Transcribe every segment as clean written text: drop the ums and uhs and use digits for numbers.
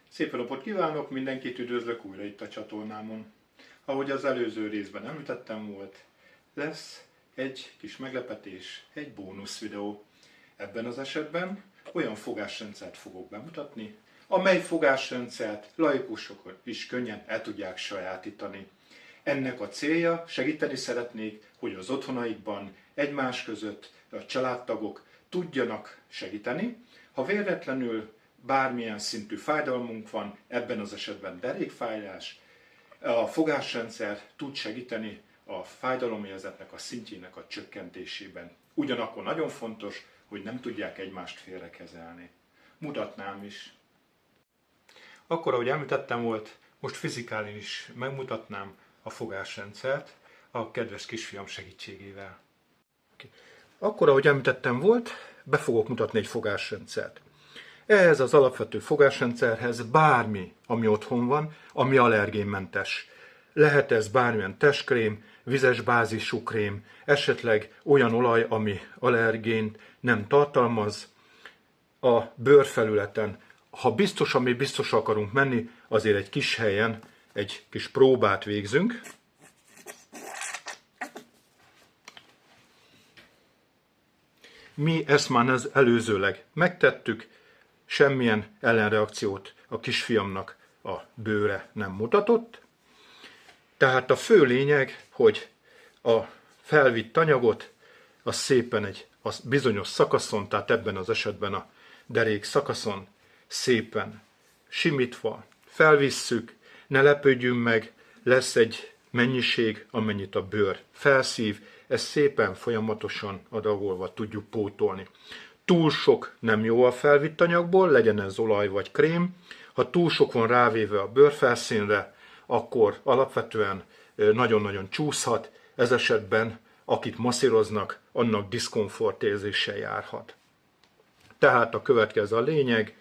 Szép napot kívánok, mindenkit üdvözlök újra itt a csatornámon. Ahogy az előző részben említettem volt, lesz egy kis meglepetés, egy bónusz videó. Ebben az esetben olyan fogásrendszert fogok bemutatni, amely fogásrendszert laikusok is könnyen el tudják sajátítani. Ennek a célja, segíteni szeretnék, hogy az otthonaikban egymás között a családtagok tudjanak segíteni. Ha véletlenül bármilyen szintű fájdalmunk van, ebben az esetben derékfájás, a fogásrendszer tud segíteni a fájdalomérzetnek a szintjének a csökkentésében. Ugyanakkor nagyon fontos, hogy nem tudják egymást félrekezelni. Mutatnám is. Akkor, ahogy említettem volt, most fizikálisan is megmutatnám a fogásrendszert a kedves kisfiam segítségével. Akkor, ahogy említettem volt, be fogok mutatni egy fogásrendszert. Ehhez az alapvető fogásrendszerhez bármi, ami otthon van, ami allergénmentes. Lehet ez bármilyen testkrém, vizes bázisú krém, esetleg olyan olaj, ami allergént nem tartalmaz. A bőrfelületen, ha biztos akarunk menni, azért egy kis helyen egy kis próbát végzünk. Mi ezt már előzőleg megtettük, semmilyen ellenreakciót a kisfiamnak a bőre nem mutatott. Tehát a fő lényeg, hogy a felvitt anyagot az szépen egy bizonyos szakaszon, tehát ebben az esetben a derék szakaszon szépen simítva felvisszük, ne lepődjünk meg, lesz egy mennyiség, amennyit a bőr felszív, ezt szépen folyamatosan adagolva tudjuk pótolni. Túl sok nem jó a felvitt anyagból, legyen ez olaj vagy krém. Ha túl sok van rávéve a bőrfelszínre, akkor alapvetően nagyon-nagyon csúszhat. Ez esetben, akit masszíroznak, annak diszkomfort érzéssel járhat. Tehát a következő a lényeg,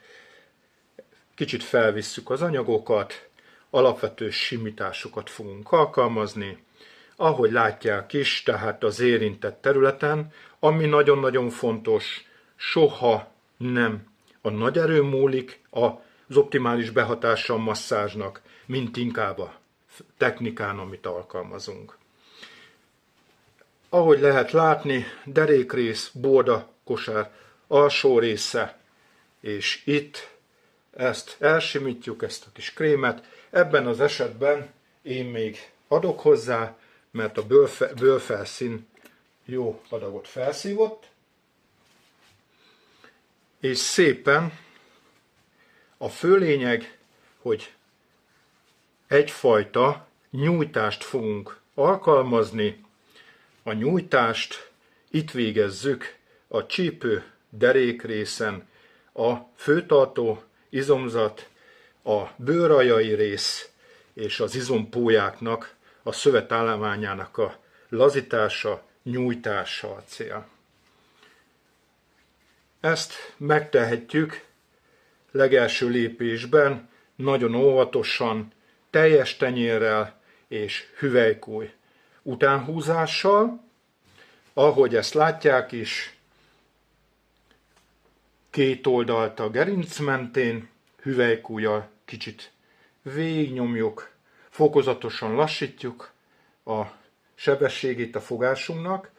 kicsit felvisszük az anyagokat, alapvető simításokat fogunk alkalmazni, ahogy látják is, tehát az érintett területen, ami nagyon-nagyon fontos, soha nem a nagy erő múlik az optimális behatása a masszázsnak, mint inkább a technikán, amit alkalmazunk. Ahogy lehet látni, derékrész, borda, kosár alsó része, és itt ezt elsimítjuk, ezt a kis krémet. Ebben az esetben én még adok hozzá, mert a bőrfelszín jó adagot felszívott, és szépen a fő lényeg, hogy egyfajta nyújtást fogunk alkalmazni. A nyújtást itt végezzük a csípő derékrészen, a főtartó izomzat, a bőraljai rész és az izompólyáknak, a szövetállományának a lazítása, nyújtása a cél. Ezt megtehetjük legelső lépésben, nagyon óvatosan, teljes tenyérrel és hüvelykúj utánhúzással. Ahogy ezt látják is, két oldalt a gerinc mentén, hüvelykújjal kicsit végignyomjuk, fokozatosan lassítjuk a sebességét a fogásunknak.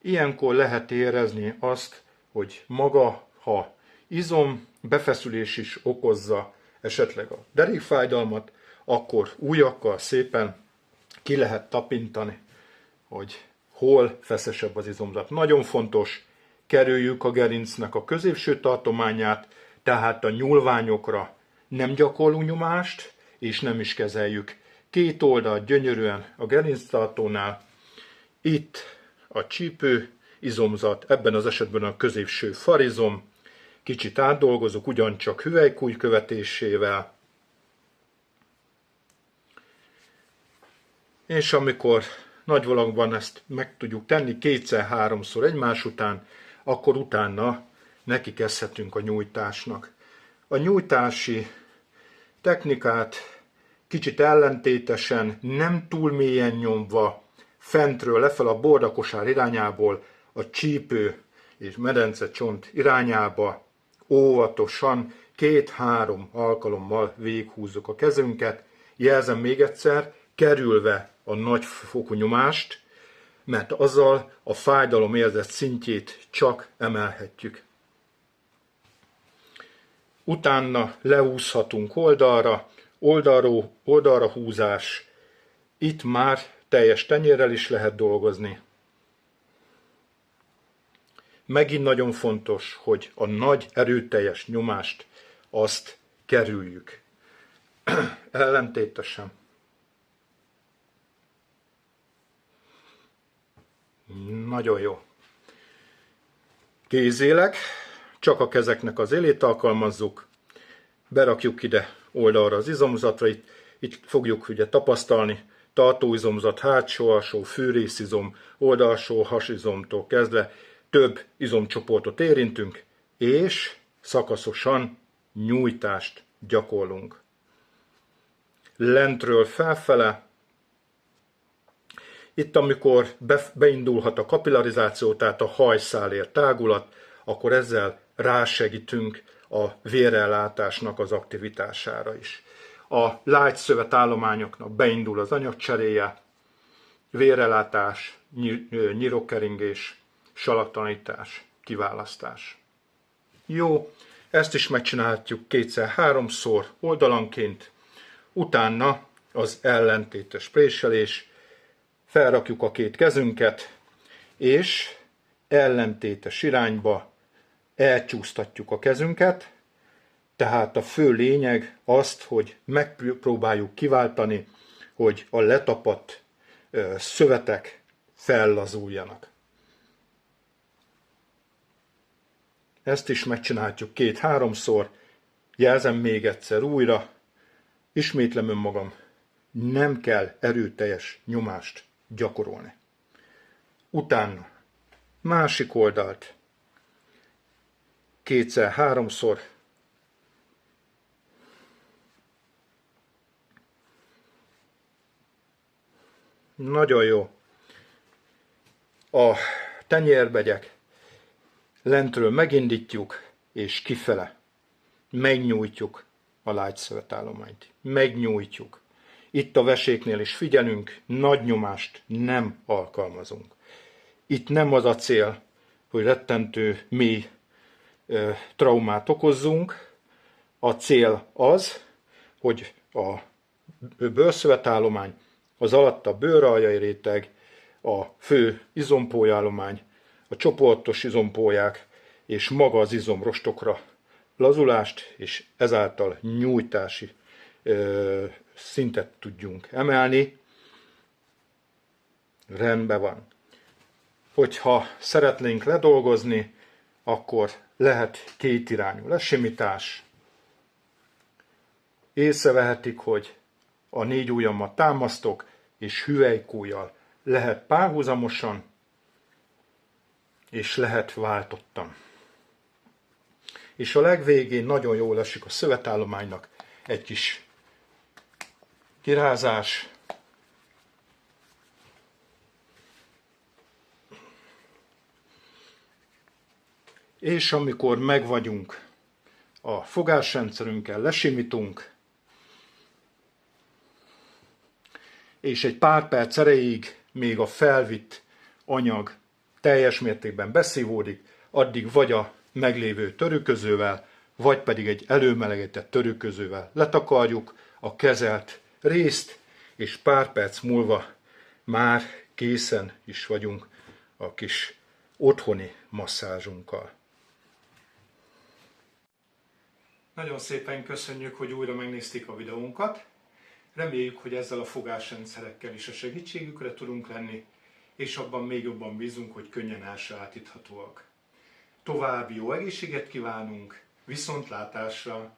Ilyenkor lehet érezni azt, hogy maga, ha izom befeszülés is okozza esetleg a derékfájdalmat, akkor ujjakkal szépen ki lehet tapintani, hogy hol feszesebb az izomzat. Nagyon fontos, kerüljük a gerincnek a középső tartományát, tehát a nyúlványokra nem gyakorlunk nyomást, és nem is kezeljük. Két oldalt gyönyörűen a gerinctartónál, itt a csípő izomzat, ebben az esetben a középső farizom, kicsit átdolgozok, ugyancsak hüvelykúj követésével, és amikor nagy valakban ezt meg tudjuk tenni kétszer-háromszor egymás után, akkor utána neki kezdhetünk a nyújtásnak. A nyújtási technikát kicsit ellentétesen, nem túl mélyen nyomva, fentről lefel a bordakosár irányából a csípő és medencecsont irányába óvatosan 2-3 alkalommal végighúzzuk a kezünket, jelzem még egyszer, kerülve a nagyfokú nyomást, mert azzal a fájdalom érzet szintjét csak emelhetjük. Utána lehúzhatunk oldalra, oldalra húzás, itt már teljes tenyérrel is lehet dolgozni. Megint nagyon fontos, hogy a nagy erőteljes nyomást azt kerüljük. Ellentétesen. Nagyon jó. Kézélek, csak a kezeknek az élét alkalmazzuk, berakjuk ide oldalra az izomzatra, itt fogjuk ugye tapasztalni, tartóizomzat, hátsó alsó, fűrészizom, oldalsó hasizomtól kezdve több izomcsoportot érintünk, és szakaszosan nyújtást gyakorlunk. Lentről felfele, itt amikor beindulhat a kapillarizáció, tehát a hajszálér tágulat, akkor ezzel rásegítünk a vérellátásnak az aktivitására is. A lágyszövetállományoknak beindul az anyagcseréje, vérellátás, nyirokkeringés, salaktalanítás, kiválasztás. Jó, ezt is megcsinálhatjuk 2-3-szor oldalanként, utána az ellentétes préselés, felrakjuk a két kezünket, és ellentétes irányba elcsúsztatjuk a kezünket, tehát a fő lényeg azt, hogy megpróbáljuk kiváltani, hogy a letapadt szövetek fellazuljanak. Ezt is megcsináljuk 2-3-szor, jelzem még egyszer újra, ismétlem önmagam, nem kell erőteljes nyomást gyakorolni. Utána másik oldalt 2-3-szor, nagyon jó. A tenyérbegyek lentről megindítjuk, és kifele megnyújtjuk a lágyszövetállományt. Megnyújtjuk. Itt a veséknél is figyelünk, nagy nyomást nem alkalmazunk. Itt nem az a cél, hogy rettentő mély traumát okozzunk. A cél az, hogy a bőrszövetállomány, az alatta bőraljai réteg, a fő izompólyállomány, a csoportos izompólyák és maga az izomrostokra lazulást és ezáltal nyújtási szintet tudjunk emelni. Rendben van. Hogyha szeretnénk ledolgozni, akkor lehet kétirányú lesimítás. Észrevehetik, hogy a 4 ujjamat támasztok, és hüvelykujjal lehet párhuzamosan, és lehet váltottan. És a legvégén nagyon jól esik a szövetállománynak egy kis kirázás. És amikor megvagyunk a fogásrendszerünkkel, lesimítunk, és egy pár perc erejéig még a felvitt anyag teljes mértékben beszívódik, addig vagy a meglévő törőközővel, vagy pedig egy előmelegített törőközővel letakarjuk a kezelt részt, és pár perc múlva már készen is vagyunk a kis otthoni masszázsunkkal. Nagyon szépen köszönjük, hogy újra megnézték a videónkat. Reméljük, hogy ezzel a fogásrendszerekkel is a segítségükre tudunk lenni, és abban még jobban bízunk, hogy könnyen elsajátíthatóak. További jó egészséget kívánunk, viszontlátásra!